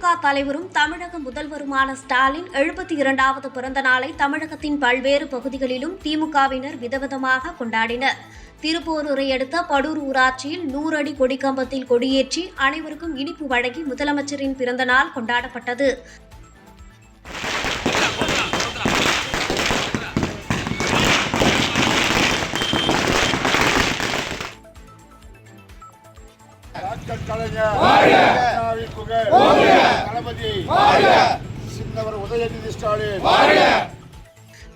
திமுக தலைவரும் தமிழக முதல்வருமான ஸ்டாலின் 72வது பிறந்த நாளை தமிழகத்தின் பல்வேறு பகுதிகளிலும் திமுகவினர் விதவிதமாக கொண்டாடினர். திருப்போரூரை அடுத்த படூர் ஊராட்சியில் 100 அடி கொடிக்கம்பத்தில் கொடியேற்றி அனைவருக்கும் இனிப்பு வழங்கி முதலமைச்சரின் பிறந்தநாள் கொண்டாடப்பட்டது.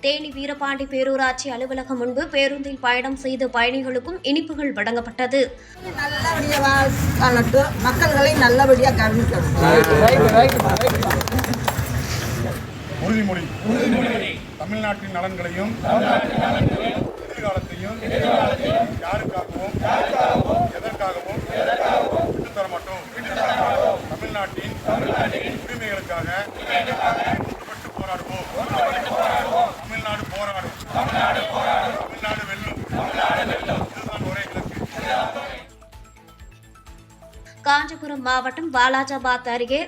தேனி வீரபாண்டி பேரூராட்சி அலுவலகம் முன்பு பேருந்தில் பயணம் செய்த பயணிகளுக்கும் இனிப்புகள் வழங்கப்பட்டது. மக்களை நல்லபடியாக கவனிக்கணும். உறுதிமொழி தமிழ்நாட்டின் நலன்களையும் எதிர்காலத்தையும் யாருக்காகவும் எதற்காகவும் விட்டுத்தர மாட்டோம். தமிழ்நாட்டின் உரிமைகளுக்காக ஒன்றுபட்டு போராடுவோம். தமிழ்நாடு போராடும். தமிழ்நாடு வெல்லும். இதுதான் ஒரே இலக்கு. காஞ்சிபுரம் மாவட்டம் வாலாஜாபாத் அருகே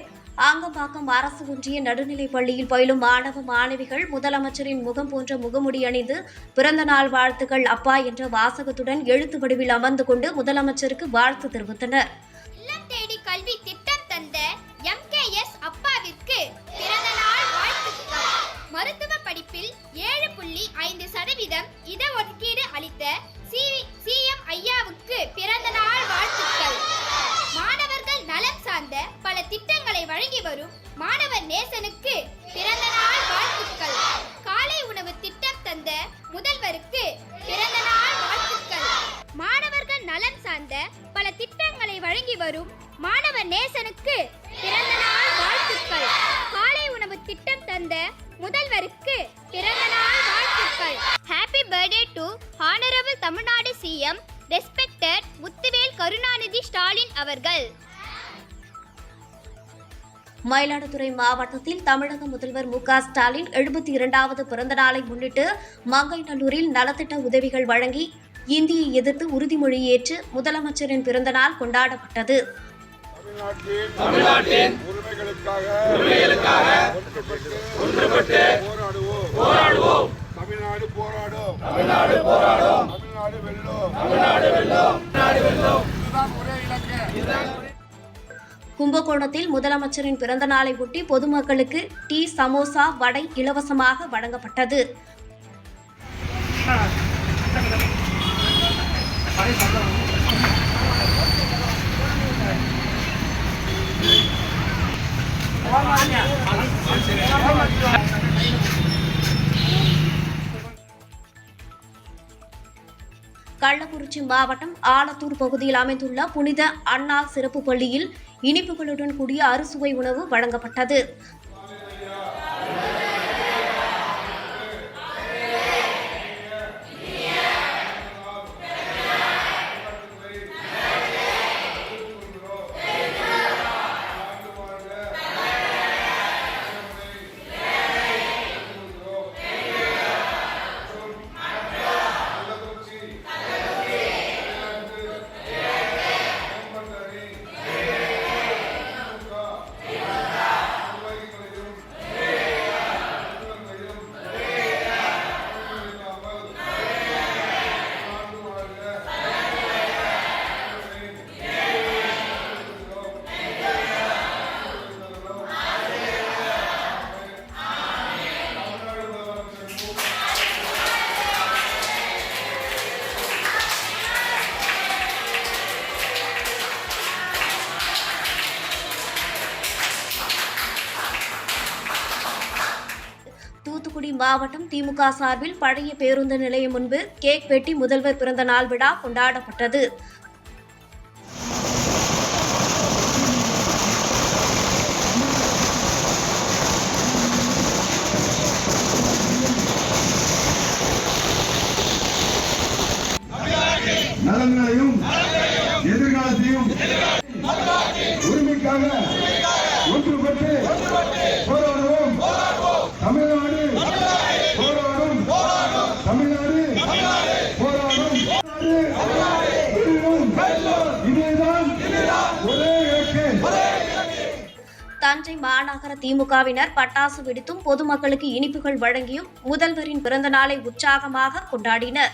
ஆங்கம்பாக்கம் அரசு ஒன்றிய நடுநிலைப் பள்ளியில் பயிலும் மாணவ மாணவிகள் முதலமைச்சரின் முகம் போன்ற முகமுடி அணிந்து பிறந்தநாள் வாழ்த்துக்கள் அப்பா என்ற வாசகத்துடன் எழுத்து வடிவில் அமர்ந்து கொண்டு முதலமைச்சருக்கு வாழ்த்து தெரிவித்தனர். இல்லம் தேடி கல்வி திட்டம் தந்த MKS அப்பாவிற்கு பிறந்தநாள் வாழ்த்துக்கள். மருத்துவ படிப்பில் 7.5% இடஒதுக்கீடு அளித்த CM ஐயாவுக்கு பிறந்தநாள் வாழ்த்துக்கள். மாணவர்கள் நலம் சார்ந்த பல திட்டங்களை வழங்கி வரும் மாணவர் நேசனுக்கு பிறந்தநாள் வாழ்த்துக்கள். காலை உணவு திட்டம் தந்த முதல்வருக்கு பிறந்தநாள் வாழ்த்துக்கள். மாணவர்கள் நலன் சார்ந்த பல திட்டங்களை வழங்கி வரும் மாணவர் நேசனுக்கு பிறந்தநாள் வாழ்த்துக்கள். காலை உணவு திட்டம் தந்த முதல்வருக்கு பிறந்தநாள் வாழ்த்துக்கள். Happy birthday to honourable Tamil Nadu CM respected Muthuvel Karunanidhi Stalin அவர்கள். மயிலாடுதுறை மாவட்டத்தில் தமிழக முதல்வர் மு.க. ஸ்டாலின் 72வது பிறந்த நாளை முன்னிட்டு மங்கைநல்லூரில் நலத்திட்ட உதவிகள் வழங்கி இந்தியை எதிர்த்து உறுதிமொழி ஏற்று முதலமைச்சரின் பிறந்தநாள் கொண்டாடப்பட்டது. தமிழ்நாட்டின் உரிமைகளுக்காக ஒன்றுபட்டு போராடுவோம். தமிழ்நாடு போராடும். தமிழ்நாடு வெல்லும். இதுதான் ஒரே இலக்கு. கும்பகோணத்தில் முதலமைச்சரின் பிறந்த நாளை ஒட்டி பொதுமக்களுக்கு டீ, சமோசா, வடை இலவசமாக வழங்கப்பட்டது. கள்ளக்குறிச்சி மாவட்டம் ஆலத்தூர் பகுதியில் அமைந்துள்ள புனித அண்ணா சிறப்பு பள்ளியில் இனிப்புகளுடன் கூடிய அறுசுவை உணவு வழங்கப்பட்டது. தூத்துக்குடி மாவட்டம் திமுக சார்பில் பழைய பேருந்து நிலையம் முன்பு கேக் வெட்டி முதல்வர் பிறந்த நாள் விழா கொண்டாடப்பட்டது. நலன்களையும் எதிர்காலத்தையும் உரிமைக்காக ஒன்றுபட்டு போராடுவோம். தமிழ்நாடு போராடும். தமிழ்நாடு போராடும். இதுதான் ஒரே இலக்கு. தஞ்சை மாநகர திமுகவினர் பட்டாசு வெடித்தும் பொதுமக்களுக்கு இனிப்புகள் வழங்கியும் முதல்வரின் பிறந்தநாளை உற்சாகமாக கொண்டாடினர்.